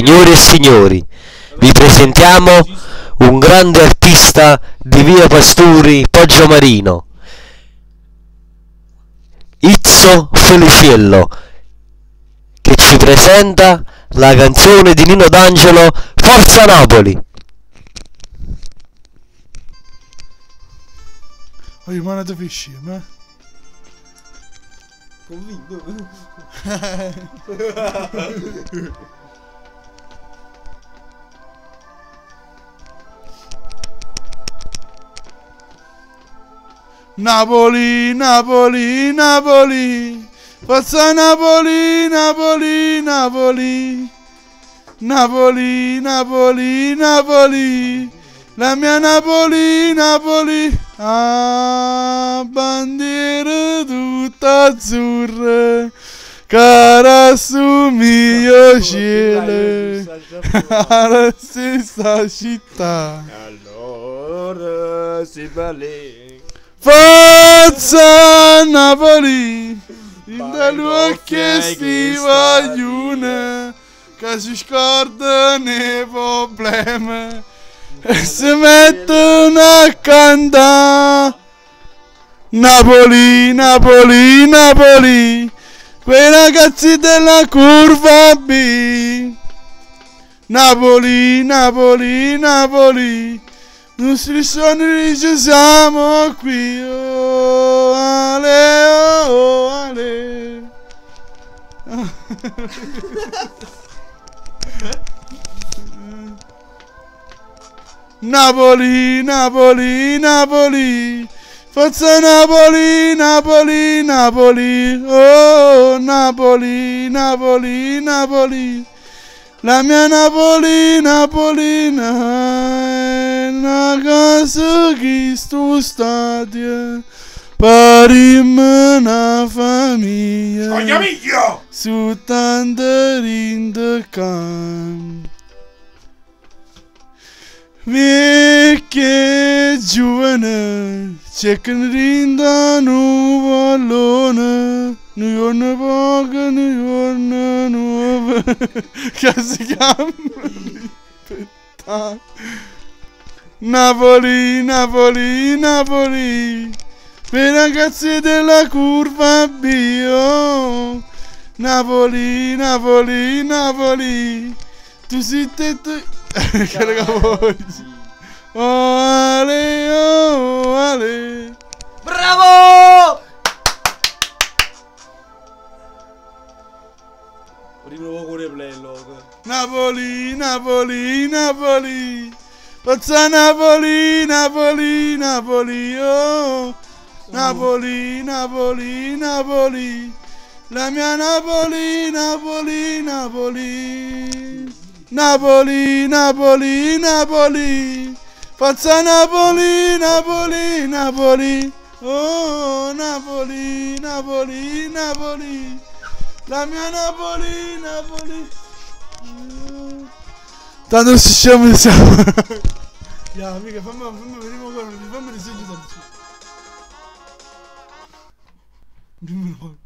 Signore e signori, vi presentiamo un grande artista di via Pasturi, Poggiomarino, Izzo Feliciello, che ci presenta la canzone di Nino D'Angelo, Forza Napoli! Oh, io mano da fisci, ma... Convinto? Napoli, Napoli, Napoli, forza Napoli, Napoli, Napoli, Napoli, Napoli, Napoli, la mia Napoli, Napoli, ah, bandiera tutta azzurra, cara su mio cielo, alla stessa città. Allora si balè. Forza Napoli, dalle occhie sti vogliono, che si scordano i problemi e si mettono a cantare. Napoli, Napoli, Napoli, quei ragazzi della curva B. Napoli, Napoli, Napoli, i nostri sogni ci siamo qui, oh ale, oh ale. Napoli, Napoli, Napoli, forza Napoli, Napoli, Napoli, oh Napoli, Napoli, Napoli, la mia Napoli, Napolina, una casa che sto stadio, parim una famiglia, Scogliamiglio! su tante rinde can. Vecchie giovane, cercano rinda nuvolona, nuvolona poca, nuvolona nuova, che si chiama Libertà. Napoli, Napoli, Napoli, per i ragazzi della curva B, oh. Napoli, Napoli, Napoli, tu sei te, che raga vuoi? Oh Ale, oh Ale. Bravo! Riprovo con il play, loco. Napoli, Napoli, Napoli, forza Napoli, Napoli, Napoli, oh. Napoli, Napoli, Napoli, la mia Napoli, Napoli, Napoli. Napoli, Napoli, Napoli, forza Napoli, Napoli, Napoli, oh Napoli, Napoli, Napoli, la mia Napoli, Napoli. Tanto si siamo. Ya, amica, fammi vedere, fammi disegno tanto.